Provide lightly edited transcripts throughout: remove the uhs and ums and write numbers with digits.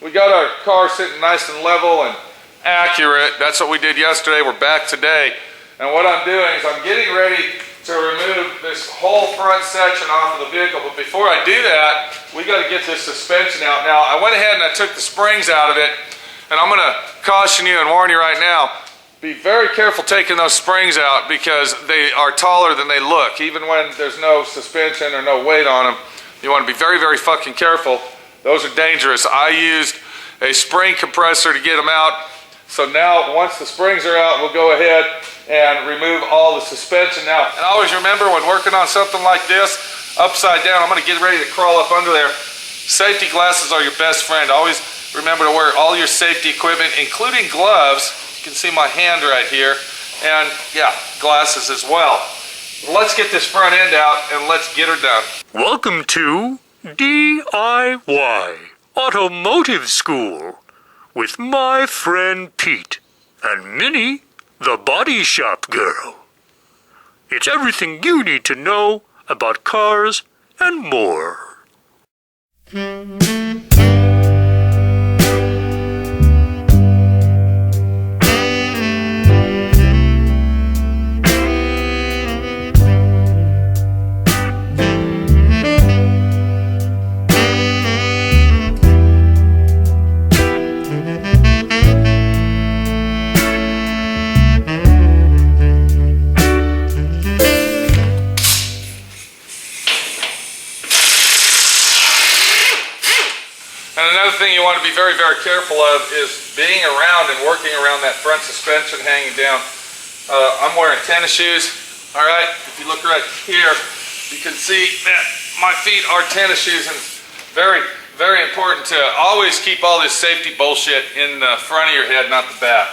we got our car sitting nice and level and accurate. That's what we did yesterday. We're back today. And what I'm doing is I'm getting ready to remove this whole front section off of the vehicle. But before I do that, we got to get this suspension out. Now, I went ahead and I took the springs out of it. And I'm going to caution you and warn you right now, be very careful taking those springs out because they are taller than they look. Even when there's no suspension or no weight on them, you want to be very, very fucking careful. Those are dangerous. I used a spring compressor to get them out. So now, once the springs are out, we'll go ahead and remove all the suspension. Now, and always remember when working on something like this, upside down, I'm going to get ready to crawl up under there. Safety glasses are your best friend. Always remember to wear all your safety equipment, including gloves. You can see my hand right here. And yeah, glasses as well. Let's get this front end out and let's get her done. Welcome to D.I.Y. Automotive School with my friend Pete and Minnie, the body shop girl. It's everything you need to know about cars and more. And another thing you want to be very, very careful of is being around and working around that front suspension hanging down. I'm wearing tennis shoes, all right? If you look right here, you can see that my feet are tennis shoes, and it's very, very important to always keep all this safety bullshit in the front of your head, not the back.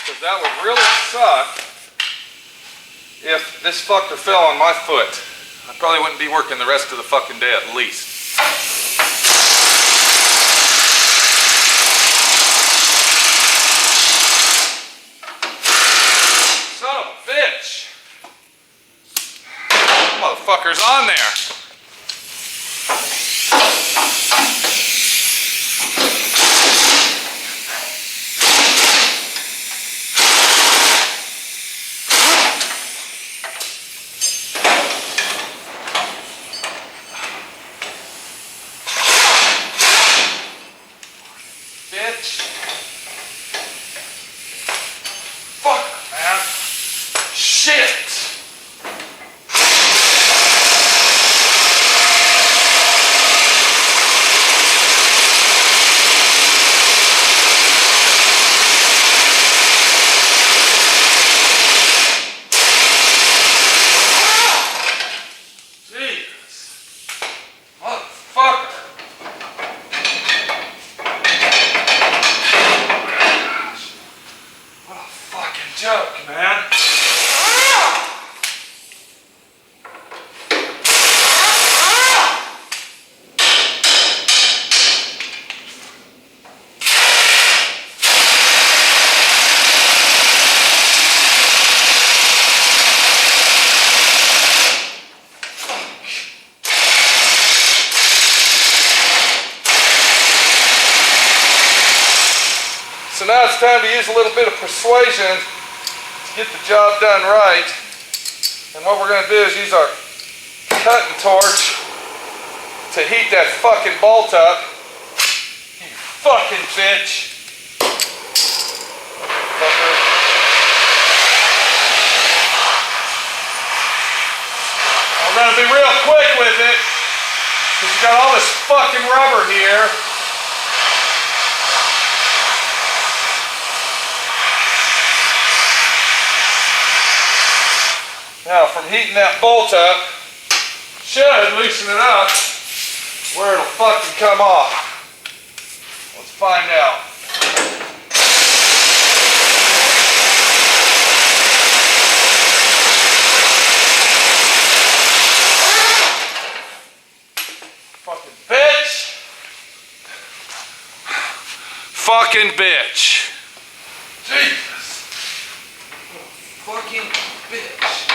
Because that would really suck if this fucker fell on my foot. I probably wouldn't be working the rest of the fucking day at least. Son of a bitch! Motherfucker's on there. Fuck, man. Shit. Joke, man. So now it's time to use a little bit of persuasion. Get the job done right. And what we're going to do is use our cutting torch to heat that fucking bolt up. You fucking bitch. Fucker. We're going to be real quick with it because you got all this fucking rubber here. Now, from heating that bolt up, should loosen it up where it'll fucking come off. Let's find out. Fucking bitch. Fucking bitch. Jesus. Fucking bitch.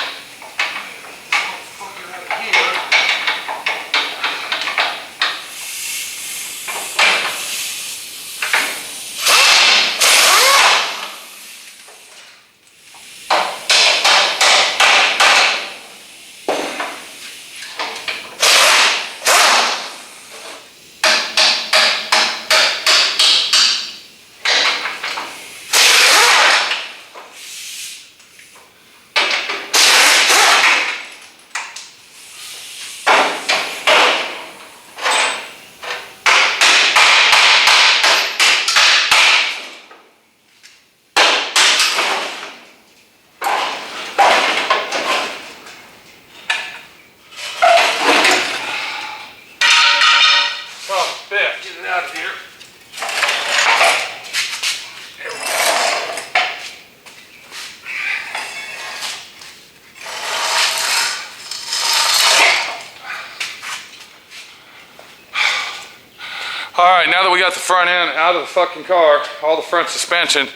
All right, now that we got the front end out of the fucking car, all the front suspension,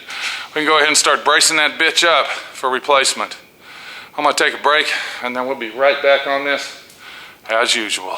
we can go ahead and start bracing that bitch up for replacement. I'm gonna take a break and then we'll be right back on this as usual.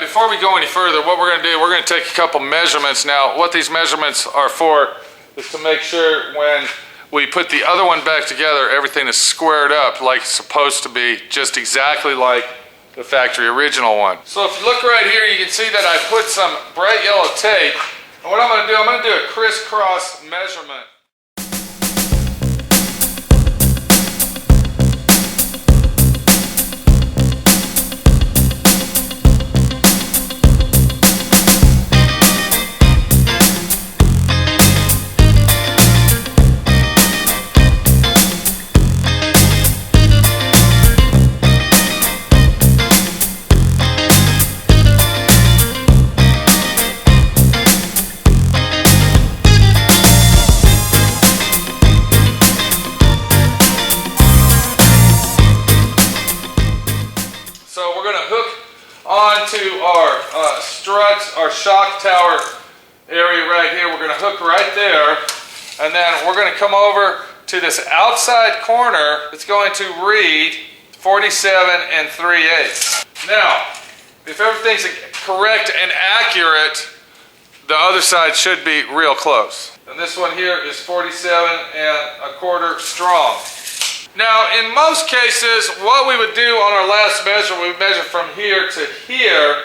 Before we go any further, what we're going to do, we're going to take a couple measurements. Now, what these measurements are for is to make sure when we put the other one back together, everything is squared up like it's supposed to be, just exactly like the factory original one. So if you look right here, you can see that I put some bright yellow tape. And what I'm going to do a crisscross measurement. Onto our struts, our shock tower area right here. We're going to hook right there, and then we're going to come over to this outside corner. It's going to read 47 3/8. Now, if everything's correct and accurate, the other side should be real close. And this one here is 47 1/4 strong. Now, in most cases, what we would do on our last measure, we would measure from here to here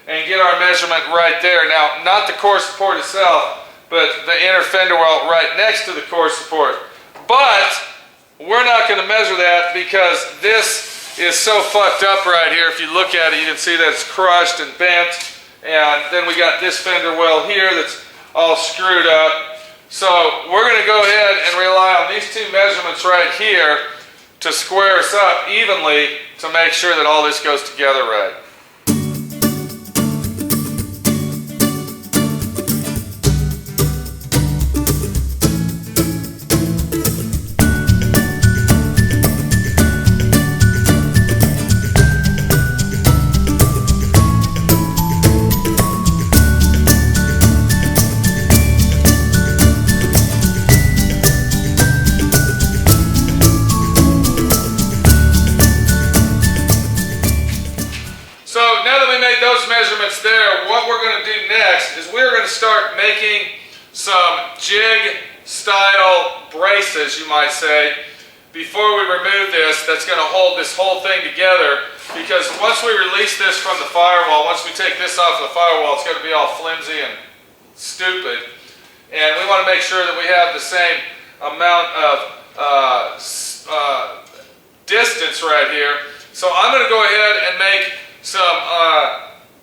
and get our measurement right there. Now, not the core support itself, but the inner fender well right next to the core support. But we're not going to measure that because this is so fucked up right here. If you look at it, you can see that it's crushed and bent. And then we got this fender well here that's all screwed up. So we're going to go ahead and rely on these two measurements right here to square us up evenly to make sure that all this goes together right. Measurements there, what we're going to do next is we're going to start making some jig style braces, you might say, before we remove this. That's going to hold this whole thing together, because once we release this from the firewall, once we take this off the firewall, it's going to be all flimsy and stupid, and we want to make sure that we have the same amount of distance right here. So I'm going to go ahead and make some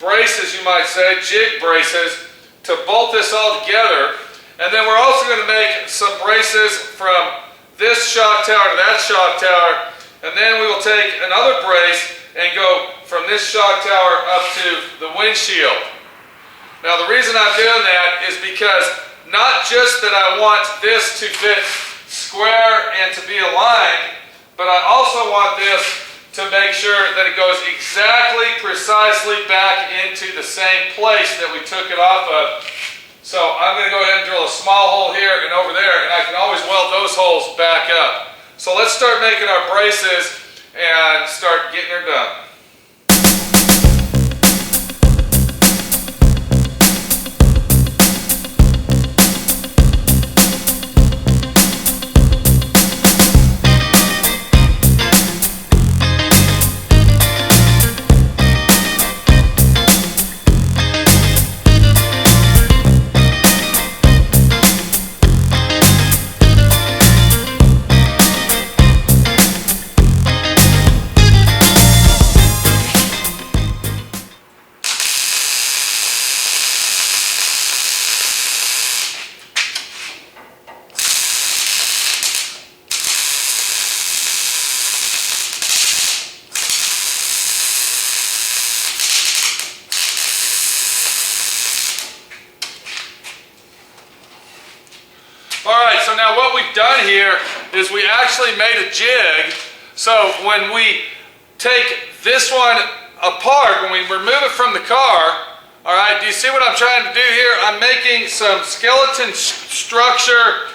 braces, you might say, jig braces, to bolt this all together. And then we're also going to make some braces from this shock tower to that shock tower, and then we will take another brace and go from this shock tower up to the windshield. Now the reason I'm doing that is because not just that I want this to fit square and to be aligned, but I also want this to make sure that it goes exactly, precisely back into the same place that we took it off of. So I'm going to go ahead and drill a small hole here and over there, and I can always weld those holes back up. So let's start making our braces and start getting her done. Now what we've done here is we actually made a jig, so when we take this one apart, when we remove it from the car, all right, do you see what I'm trying to do here? I'm making some skeleton structure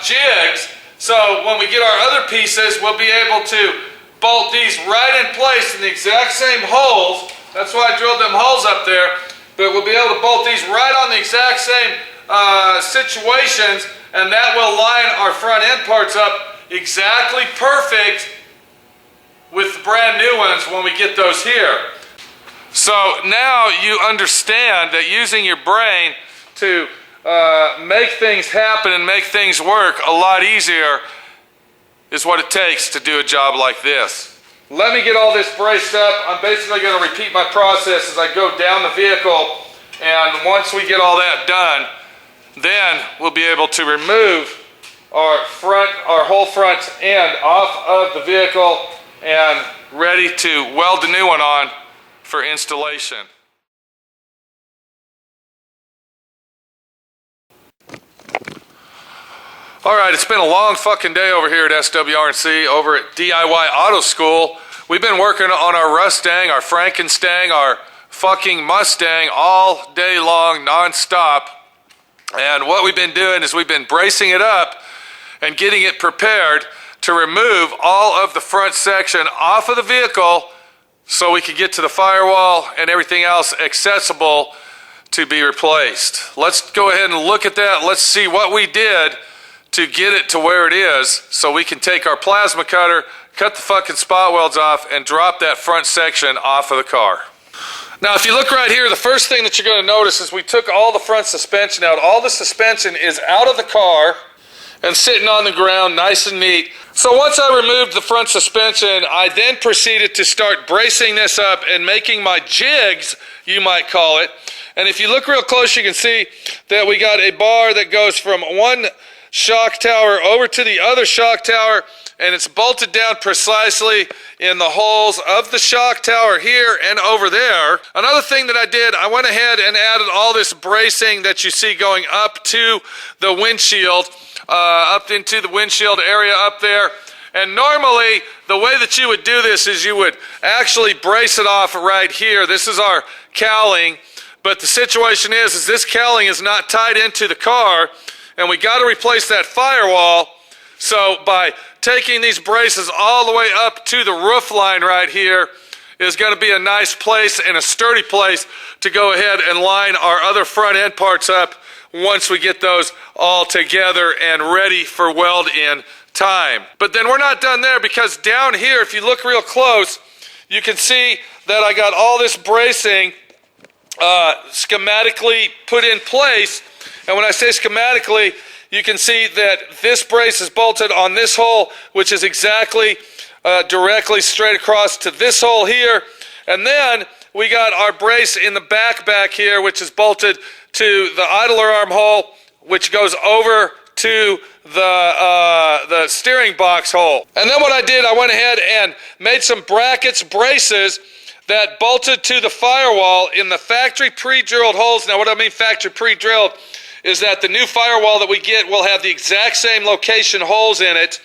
jigs, so when we get our other pieces, we'll be able to bolt these right in place in the exact same holes. That's why I drilled them holes up there, but we'll be able to bolt these right on the exact same situations, and that will line our front end parts up exactly perfect with the brand new ones when we get those here. So now you understand that using your brain to make things happen and make things work a lot easier is what it takes to do a job like this. Let me get all this braced up. I'm basically going to repeat my process as I go down the vehicle, and once we get all that done, then we'll be able to remove our whole front end off of the vehicle and ready to weld the new one on for installation. Alright, it's been a long fucking day over here at SWRC, over at D.I.Y. Auto School. We've been working on our Mustang, our Frankenstang, our fucking Mustang all day long, non-stop. And what we've been doing is we've been bracing it up and getting it prepared to remove all of the front section off of the vehicle so we can get to the firewall and everything else accessible to be replaced. Let's go ahead and look at that. Let's see what we did to get it to where it is so we can take our plasma cutter, cut the fucking spot welds off, and drop that front section off of the car. Now if you look right here, the first thing that you're going to notice is we took all the front suspension out. All the suspension is out of the car and sitting on the ground nice and neat. So once I removed the front suspension, I then proceeded to start bracing this up and making my jigs, you might call it. And if you look real close, you can see that we got a bar that goes from one shock tower over to the other shock tower, and it's bolted down precisely in the holes of the shock tower here and over there. Another thing that I did, I went ahead and added all this bracing that you see going up to the windshield, up into the windshield area up there. And normally, the way that you would do this is you would actually brace it off right here. This is our cowling, but the situation is this cowling is not tied into the car, and we got to replace that firewall. So by taking these braces all the way up to the roof line right here is going to be a nice place and a sturdy place to go ahead and line our other front end parts up once we get those all together and ready for weld in time. But then we're not done there, because down here, if you look real close, you can see that I got all this bracing schematically put in place. And when I say schematically, you can see that this brace is bolted on this hole, which is exactly directly straight across to this hole here. And then we got our brace in the back here, which is bolted to the idler arm hole, which goes over to the steering box hole. And then what I did, I went ahead and made some braces that bolted to the firewall in the factory pre-drilled holes. Now what I mean factory pre-drilled is that the new firewall that we get will have the exact same location holes in it,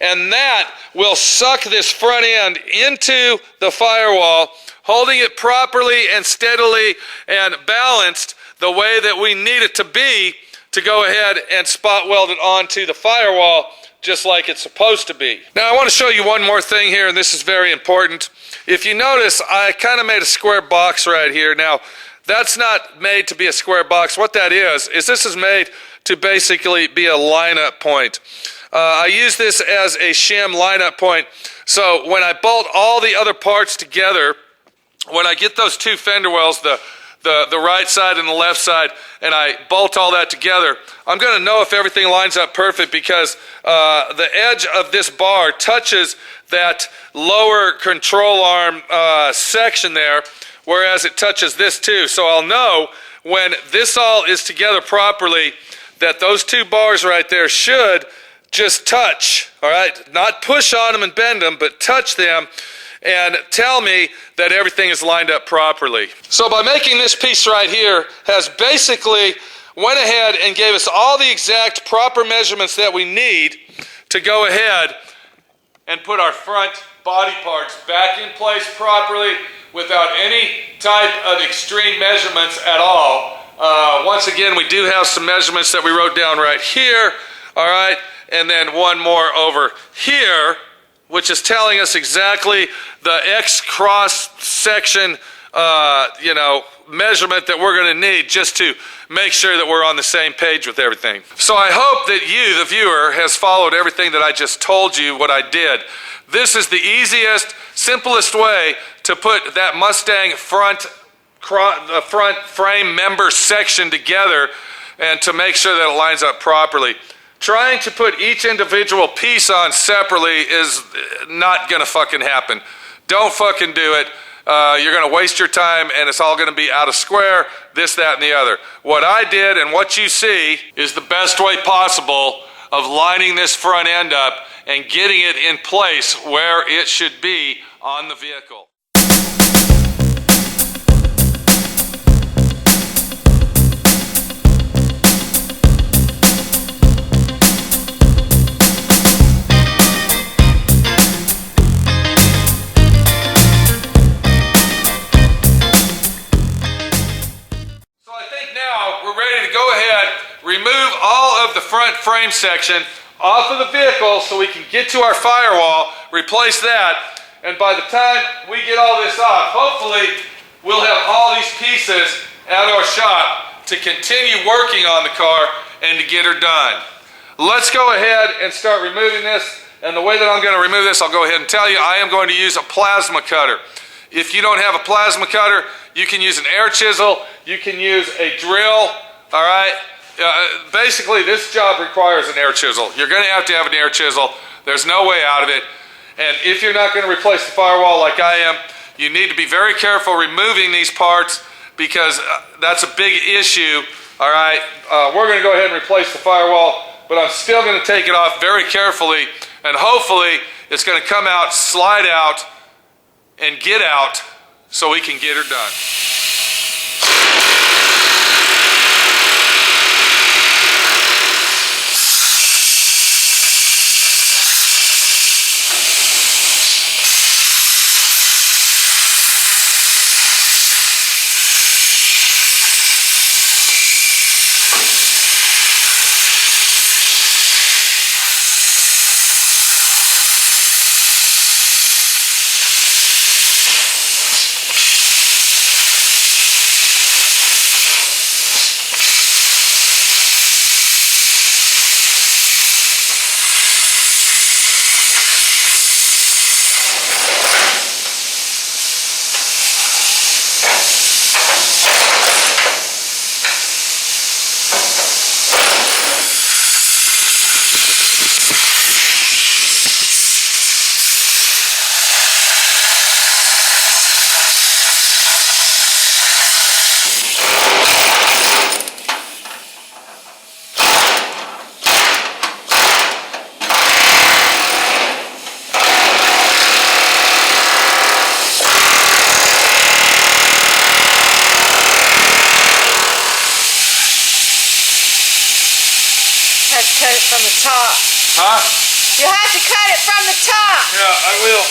and that will suck this front end into the firewall, holding it properly and steadily and balanced the way that we need it to be to go ahead and spot weld it onto the firewall just like it's supposed to be. Now I want to show you one more thing here, and this is very important. If you notice, I kind of made a square box right here. Now that's not made to be a square box. What that is this is made to basically be a lineup point. I use this as a shim lineup point. So when I bolt all the other parts together, when I get those two fender wells, the right side and the left side, and I bolt all that together, I'm going to know if everything lines up perfect, because the edge of this bar touches that lower control arm section there, whereas it touches this too. So I'll know when this all is together properly that those two bars right there should just touch, all right? Not push on them and bend them, but touch them and tell me that everything is lined up properly. So by making this piece right here has basically went ahead and gave us all the exact proper measurements that we need to go ahead and put our front body parts back in place properly without any type of extreme measurements at all. Once again, we do have some measurements that we wrote down right here, all right, and then one more over here, which is telling us exactly the X cross section, measurement that we're going to need just to make sure that we're on the same page with everything. So I hope that you, the viewer, has followed everything that I just told you what I did. This is the easiest, simplest way to put that Mustang front frame member section together and to make sure that it lines up properly. Trying to put each individual piece on separately is not gonna fucking happen. Don't fucking do it. You're gonna waste your time and it's all gonna be out of square, this, that, and the other. What I did and what you see is the best way possible of lining this front end up and getting it in place where it should be on the vehicle. Remove all of the front frame section off of the vehicle so we can get to our firewall, replace that, and by the time we get all this off, hopefully we'll have all these pieces at our shop to continue working on the car and to get her done. Let's go ahead and start removing this, and the way that I'm going to remove this, I'll go ahead and tell you, I am going to use a plasma cutter. If you don't have a plasma cutter, you can use an air chisel, you can use a drill, all right? Basically, this job requires an air chisel. You're going to have an air chisel. There's no way out of it. And if you're not going to replace the firewall like I am, you need to be very careful removing these parts because that's a big issue. All right, we're going to go ahead and replace the firewall, but I'm still going to take it off very carefully, and hopefully it's going to come out, slide out, and get out so we can get her done. Cut it from the top. Huh? You have to cut it from the top. Yeah, I will.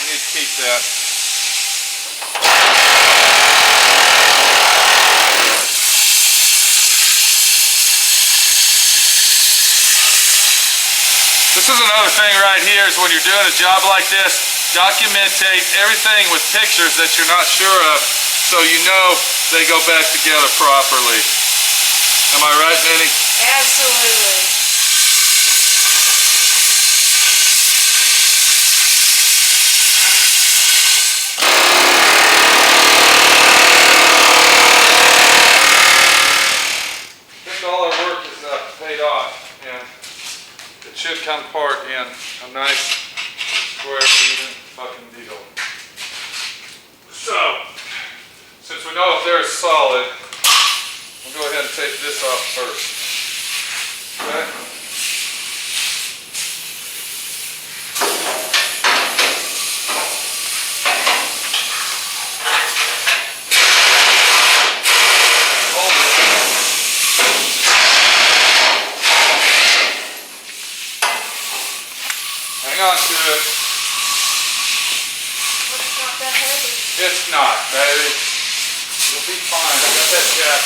You need to keep that. This is another thing right here is when you're doing a job like this, documentate everything with pictures that you're not sure of so you know they go back together properly. Am I right, Minnie? Absolutely. I think all our work is paid off, and it should come apart in a nice square even fucking deal. So, since we know if they're solid, we'll go ahead and take this off first. Okay. Hold it. Hang on to it. It's not that heavy. It's not, baby. You'll be fine. I got that jack.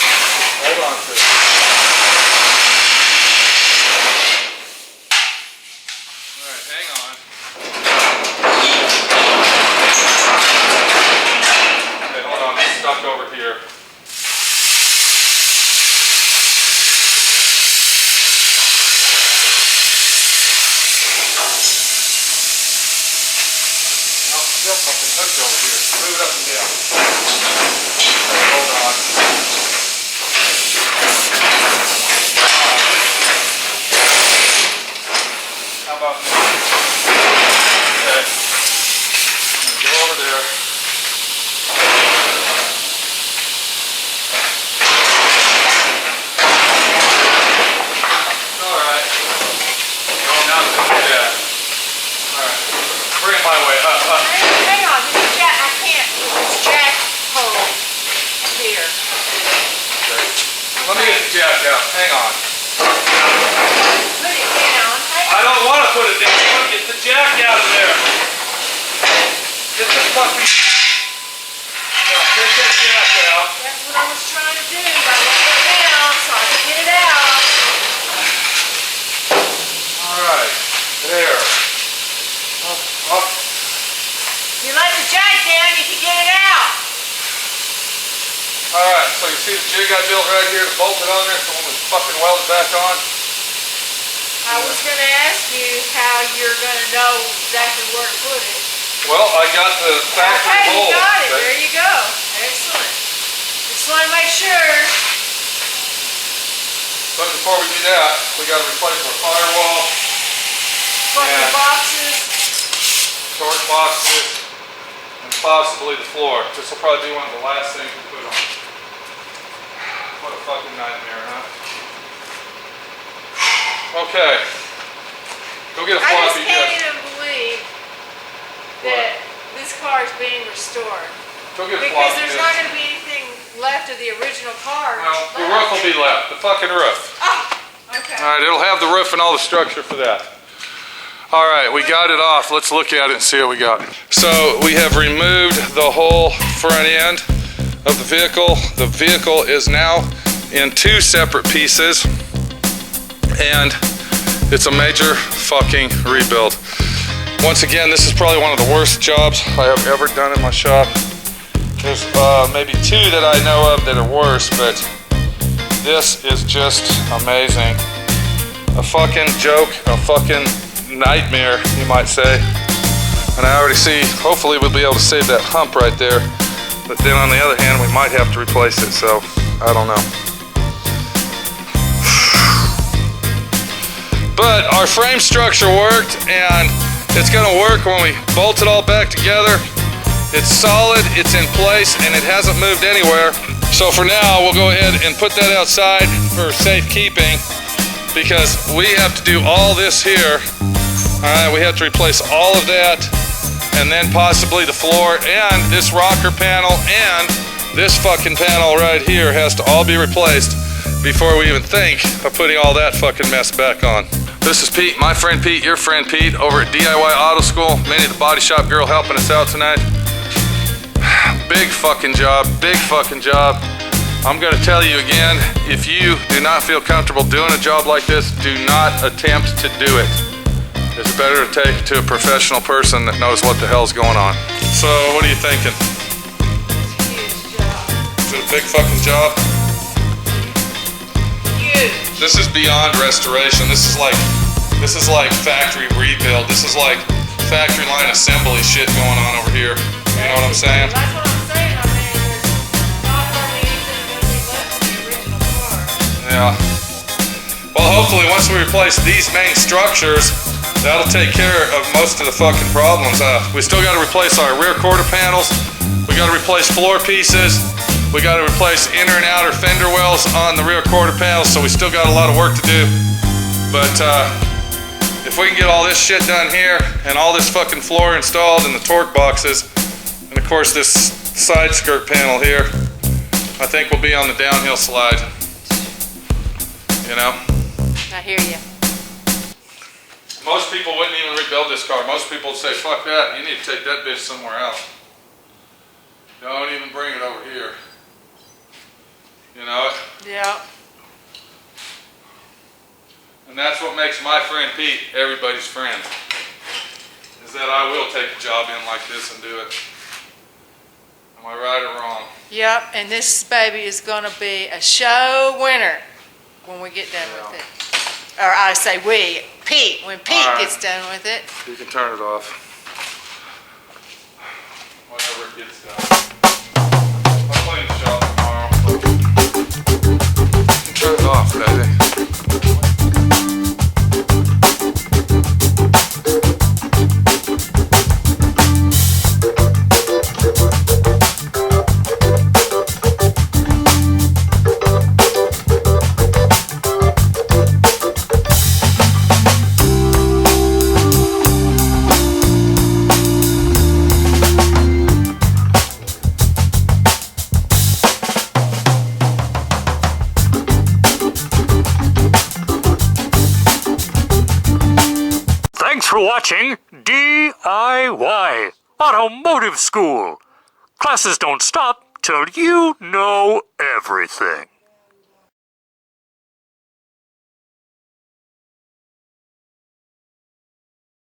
Hold on to it. Alright, hang on. Okay, hold on. It's stuck over here. No, it's still fucking hooked over here. Move it up and down. Okay, hold on. How about this? Okay. I'm gonna go over there. Alright. Oh, now it's gonna do that. Alright. Bring it my way. Up. Hang on, this is jack. I can't. It's jack hole here. Okay. Let me get the jack out. Hang on. Put it down. I don't want to put it down. I want to get the jack out of there. Get the fucking... No, take that jack out. That's what I was trying to do. By letting it down so I could get it out. Alright. There. Up. You let the jack down, you can get it out. Alright, so you see the jig I built right here, the bolted on there, so when we fucking weld it back on? I was going to ask you how you're going to know exactly where to put it. Well, I got the factory Okay, you mold. got it. Okay. There you go. Excellent. Just want to make sure. But before we do that, we got to replace our firewall, Fucking Yeah. boxes. torch boxes, and possibly the floor. This will probably be one of the last things we put on. What a fucking nightmare, huh? Okay. Go get a I just floppy can't disk. even believe that this car is being restored. Go get a Because floppy there's disk. not going to be anything left of the original car. Well, the roof will be left. The fucking roof. Oh, okay. All right, it'll have the roof and all the structure for that. All right, we got it off. Let's look at it and see what we got. So we have removed the whole front end of the vehicle. The vehicle is now in two separate pieces, and it's a major fucking rebuild. Once again, this is probably one of the worst jobs I have ever done in my shop. There's maybe two that I know of that are worse, but this is just amazing. A fucking joke, a fucking nightmare, you might say. And I already see, hopefully we'll be able to save that hump right there. But then on the other hand, we might have to replace it, so I don't know. But our frame structure worked, and it's gonna work when we bolt it all back together. It's solid, it's in place, and it hasn't moved anywhere. So for now, we'll go ahead and put that outside for safekeeping, because we have to do all this here. All right, we have to replace all of that, and then possibly the floor, and this rocker panel, and this fucking panel right here has to all be replaced before we even think of putting all that fucking mess back on. This is Pete, my friend Pete, your friend Pete, over at D.I.Y Auto School. Minnie, the body shop girl, helping us out tonight. Big fucking job, big fucking job. I'm gonna tell you again, if you do not feel comfortable doing a job like this, do not attempt to do it. It's better to take it to a professional person that knows what the hell's going on. So, what are you thinking? It's a huge job. Is it a big fucking job? Huge. This is beyond restoration. This is like factory rebuild. This is like factory line assembly shit going on over here. You know what I'm saying? That's what I'm saying. I mean, there's not hardly anything going to be left of the original car. Yeah. Well, hopefully once we replace these main structures, that'll take care of most of the fucking problems. We still got to replace our rear quarter panels. We got to replace floor pieces. We got to replace inner and outer fender wells on the rear quarter panels, so we still got a lot of work to do. But if we can get all this shit done here and all this fucking floor installed and the torque boxes, and of course this side skirt panel here, I think we'll be on the downhill slide. You know? I hear you. Most people wouldn't even rebuild this car. Most people would say, fuck that, you need to take that bitch somewhere else. Don't even bring it over here. You know? Yeah. And that's what makes my friend Pete everybody's friend. Is that I will take a job in like this and do it. Am I right or wrong? Yep, and this baby is gonna be a show winner when we get done with it. Or I say we, Pete, when Pete gets done with it. You can turn it off. Whenever it gets done. I'll clean the shop tomorrow. You can turn it off, baby. Thanks for watching D.I.Y. Automotive School. Classes don't stop till you know everything.